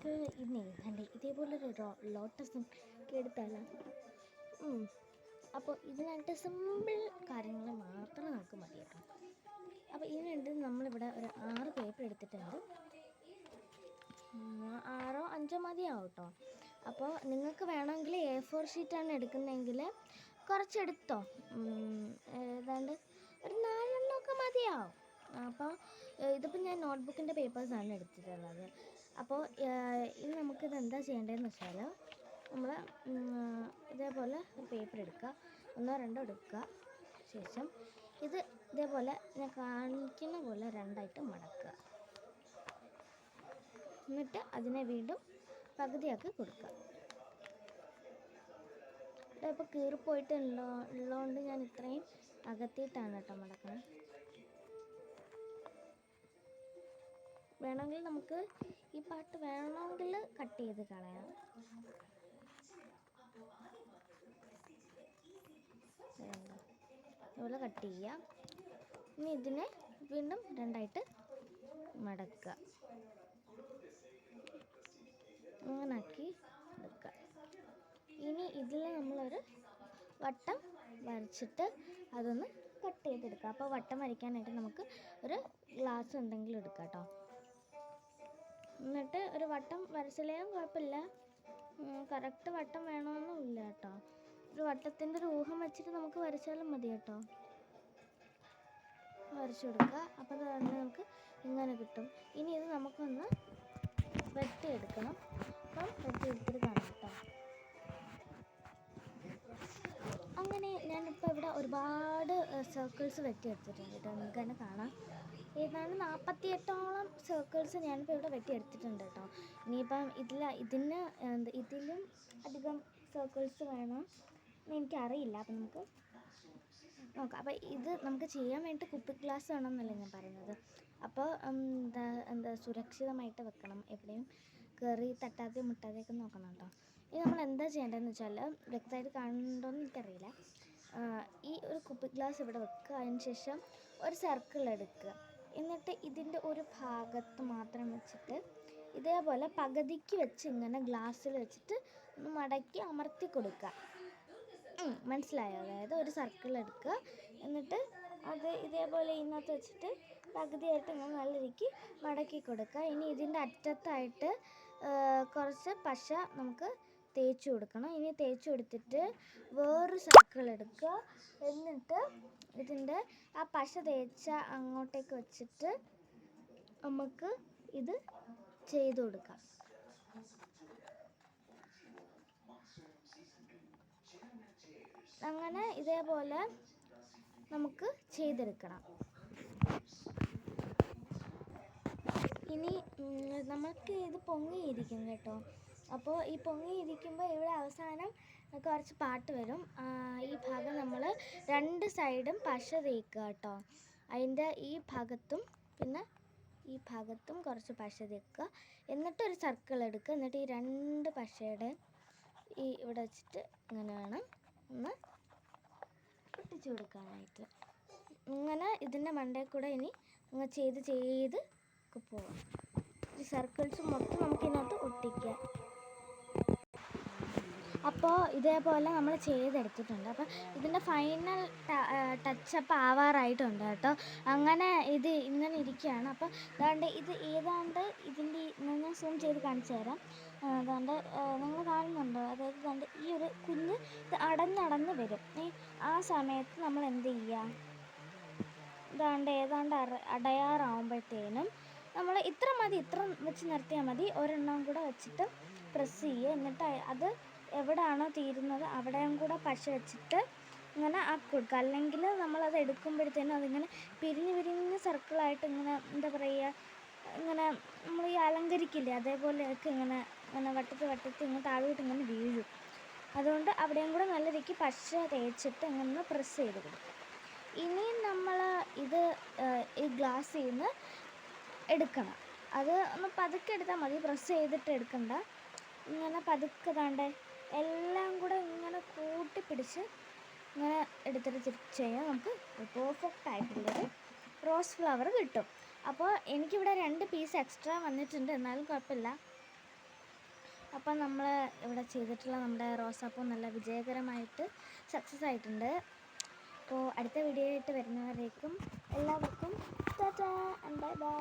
നമുക്ക് ഇന്നേ കണ്ടേ ഇതേപോലൊരു ലോട്ടസ് എടുത്താലോ. അപ്പോൾ ഇതിനായിട്ട് സിമ്പിൾ കാര്യങ്ങൾ മാത്രം നമുക്ക് മതി കേട്ടോ. അപ്പോൾ ഇതിനുണ്ട് നമ്മളിവിടെ ഒരു 6 പേപ്പർ എടുത്തിട്ടുണ്ട്. 6 5 മതിയാവും കേട്ടോ. അപ്പോൾ നിങ്ങൾക്ക് വേണമെങ്കിൽ A4 ഷീറ്റാണ് എടുക്കുന്നതെങ്കിൽ കുറച്ചെടുത്തോ. ഏതാണ്ട് ഒരു 4 എണ്ണമൊക്കെ മതിയാവും. അപ്പോൾ ഇതിപ്പോൾ ഞാൻ നോട്ട്ബുക്കിൻ്റെ പേപ്പേഴ്സാണ് എടുത്തിട്ടുള്ളത്. അപ്പോൾ ഇനി നമുക്കിത് എന്താ ചെയ്യേണ്ടതെന്ന് വെച്ചാൽ നമ്മൾ ഇതേപോലെ ഒരു പേപ്പർ എടുക്കുക, 1 2 എടുക്കുക. ശേഷം ഇത് ഇതേപോലെ ഞാൻ കാണിക്കുന്ന പോലെ 2ആയിട്ട് മടക്കുക. എന്നിട്ട് അതിനെ വീണ്ടും പകുതിയാക്കി കൊടുക്കുക. ഇപ്പോൾ കീറിപ്പോയിട്ട് ഉള്ളതുകൊണ്ട് ഞാൻ ഇത്രയും അകത്തിയിട്ടാണ് കേട്ടോ മടക്കുന്നത്. വേണമെങ്കിൽ നമുക്ക് ഈ പാട്ട് വേണമെങ്കിൽ കട്ട് ചെയ്ത് കളയാം. ഇതുപോലെ കട്ട് ചെയ്യുക. ഇനി ഇതിനെ വീണ്ടും 2ആയിട്ട് മടക്കുക. അങ്ങനാക്കി എടുക്കുക. ഇനി ഇതിൽ നമ്മളൊരു വട്ടം വരച്ചിട്ട് അതൊന്ന് കട്ട് ചെയ്തെടുക്കുക. അപ്പോൾ വട്ടം വരയ്ക്കാനായിട്ട് നമുക്ക് ഒരു ഗ്ലാസ് എന്തെങ്കിലും എടുക്കാം കേട്ടോ. എന്നിട്ട് ഒരു വട്ടം വരച്ചില്ലേലും കുഴപ്പമില്ല, കറക്റ്റ് വട്ടം വേണമെന്നില്ല കേട്ടോ. ഒരു വട്ടത്തിൻ്റെ ഒരു ഊഹം വെച്ചിട്ട് നമുക്ക് വരച്ചാലും മതി കേട്ടോ. വരച്ചു കൊടുക്കുക. അപ്പോൾ തന്നെ നമുക്ക് ഇങ്ങനെ കിട്ടും. ഇനി ഇത് നമുക്കൊന്ന് വെട്ടിയെടുക്കണം. അപ്പം വെട്ടിയെടുത്തിട്ട് കാണാം കേട്ടോ. അങ്ങനെ ഞാനിപ്പോൾ ഇവിടെ ഒരുപാട് സർക്കിൾസ് വെട്ടിയെടുത്തിട്ടുണ്ട് കേട്ടോ. നിങ്ങൾക്ക് തന്നെ കാണാം. ഏതാണ്ട് 48ഓളം സർക്കിൾസ് ഞാനിപ്പോൾ ഇവിടെ വെട്ടിയെടുത്തിട്ടുണ്ട് കേട്ടോ. ഇനിയിപ്പം ഇതിലും അധികം സർക്കിൾസ് വേണം എനിക്കറിയില്ല. അപ്പം നമുക്ക് നോക്കാം. അപ്പോൾ ഇത് നമുക്ക് ചെയ്യാൻ വേണ്ടിയിട്ട് കുപ്പി ഗ്ലാസ് വേണമെന്നല്ലേ ഞാൻ പറയുന്നത്. അപ്പോൾ എന്താ സുരക്ഷിതമായിട്ട് വെക്കണം, എവിടെയും കയറി തട്ടാതെ മുട്ടാതെയൊക്കെ നോക്കണം കേട്ടോ. ഇനി നമ്മൾ എന്താ ചെയ്യേണ്ടതെന്ന് വെച്ചാൽ വ്യക്തമായിട്ട് കാണുന്നുണ്ടോയെന്ന് എനിക്കറിയില്ല. ഈ ഒരു കുപ്പി ഗ്ലാസ് ഇവിടെ വെക്കുക. അതിന് ശേഷം ഒരു സർക്കിൾ എടുക്കുക. എന്നിട്ട് ഇതിൻ്റെ ഒരു ഭാഗത്ത് മാത്രം വെച്ചിട്ട് ഇതേപോലെ പകുതിക്ക് വെച്ച് ഇങ്ങനെ ഗ്ലാസ്സിൽ വെച്ചിട്ട് ഒന്ന് മടക്കി അമർത്തി കൊടുക്കുക. മനസ്സിലായോ? അതായത് ഒരു സർക്കിൾ എടുക്കുക, എന്നിട്ട് അത് ഇതേപോലെ ഇതിനകത്ത് വെച്ചിട്ട് പകുതിയായിട്ട് ഇങ്ങനെ നല്ല രീതിക്ക് മടക്കി കൊടുക്കുക. ഇനി ഇതിൻ്റെ അറ്റത്തായിട്ട് കുറച്ച് പശ നമുക്ക് തേച്ച് കൊടുക്കണം. ഇനി തേച്ച് കൊടുത്തിട്ട് വേറൊരു സർക്കിൾ എടുക്കുക. എന്നിട്ട് ഇതിൻ്റെ ആ പശ തേച്ച അങ്ങോട്ടേക്ക് വെച്ചിട്ട് നമുക്ക് ഇത് ചെയ്ത് കൊടുക്കാം. അങ്ങനെ ഇതേപോലെ നമുക്ക് ചെയ്തെടുക്കണം. ഇനി നമുക്ക് ഇത് പൊങ്ങിയിരിക്കും കേട്ടോ. അപ്പോൾ ഈ പൊങ്ങിയിരിക്കുമ്പോൾ ഇവിടെ അവസാനം കുറച്ച് പാട്ട് വരും. ഈ ഭാഗം നമ്മൾ 2 സൈഡും പശ തേക്കുക കേട്ടോ. അതിൻ്റെ ഈ ഭാഗത്തും പിന്നെ ഈ ഭാഗത്തും കുറച്ച് പശ തേക്കുക. എന്നിട്ടൊരു സർക്കിൾ എടുക്കുക. എന്നിട്ട് ഈ 2 പശയുടെ ഇവിടെ വെച്ചിട്ട് ഇങ്ങനെ വേണം ഒന്ന് ഒട്ടിച്ചു കൊടുക്കാനായിട്ട്. ഇങ്ങനെ ഇതിൻ്റെ മണ്ടയിൽ കൂടെ ഇനി അങ്ങനെ ചെയ്ത് പോവാം. ഈ സർക്കിൾസ് മൊത്തം നമുക്കിതിനകത്ത് ഒട്ടിക്കാം. അപ്പോൾ ഇതേപോലെ നമ്മൾ ചെയ്തെടുത്തിട്ടുണ്ട്. അപ്പോൾ ഇതിൻ്റെ ഫൈനൽ ടച്ചപ്പ് ആവാറായിട്ടുണ്ട് കേട്ടോ. അങ്ങനെ ഇത് ഇങ്ങനെ ഇരിക്കുകയാണ്. അപ്പോൾ അതുകൊണ്ട് ഇത് ഏതാണ്ട് ഇതിൻ്റെ ഞാൻ സൂം ചെയ്ത് കാണിച്ചു തരാം. അതുകൊണ്ട് നിങ്ങൾ കാണുന്നുണ്ടോ? അതായത് അതുകൊണ്ട് ഈ ഒരു കുഞ്ഞ് ഇത് അടഞ്ഞടഞ്ഞ് വരും. ആ സമയത്ത് നമ്മൾ എന്ത് ചെയ്യുക? ഏതാണ്ട് അടയാറാവുമ്പോഴത്തേനും നമ്മൾ ഇത്ര വെച്ച് നിർത്തിയാൽ മതി. ഒരെണ്ണം കൂടെ വെച്ചിട്ട് പ്രസ് ചെയ്യുക. എന്നിട്ട് അത് എവിടെയാണോ തീരുന്നത് അവിടെയും കൂടെ പശ വെച്ചിട്ട് ഇങ്ങനെ ആക്കി കൊടുക്കുക. അല്ലെങ്കിൽ നമ്മളത് എടുക്കുമ്പോഴത്തേനും അതിങ്ങനെ പിരിഞ്ഞ് സർക്കിളായിട്ട് ഇങ്ങനെ എന്താ പറയുക, ഇങ്ങനെ നമ്മൾ ഈ അലങ്കരിക്കില്ലേ അതേപോലെയൊക്കെ ഇങ്ങനെ വട്ടത്ത് ഇങ്ങനെ താഴോട്ട് ഇങ്ങനെ വീഴും. അതുകൊണ്ട് അവിടെയും കൂടെ നല്ല രീതിക്ക് പശ തേച്ചിട്ട് ഇങ്ങനെ പ്രസ് ചെയ്ത് കൊടുക്കും. ഇനി നമ്മൾ ഇത് ഈ ഗ്ലാസ്സിൽ നിന്ന് എടുക്കണം. അത് ഒന്ന് പതുക്കെ എടുത്താൽ മതി, പ്രസ് ചെയ്തിട്ട് എടുക്കണ്ട. ഇങ്ങനെ പതുക്കെ എല്ലാം കൂടെ ഇങ്ങനെ കൂട്ടിപ്പിടിച്ച് ഇങ്ങനെ എടുത്തിട്ട് ചെയ്യാൻ നമുക്ക് പെർഫെക്റ്റ് ആയിട്ടുള്ളൊരു റോസ് ഫ്ലവർ കിട്ടും. അപ്പോൾ എനിക്കിവിടെ 2 പീസ് എക്സ്ട്രാ വന്നിട്ടുണ്ട്, എന്നാലും കുഴപ്പമില്ല. അപ്പം നമ്മൾ ഇവിടെ ചെയ്തിട്ടുള്ള നമ്മുടെ റോസാപ്പൂ നല്ല വിജയകരമായിട്ട് സക്സസ് ആയിട്ടുണ്ട്. അപ്പോൾ അടുത്ത വീഡിയോ ആയിട്ട് വരുന്നവരേക്കും എല്ലാവർക്കും ടാറ്റാ ആൻഡ് ബൈ ബൈ.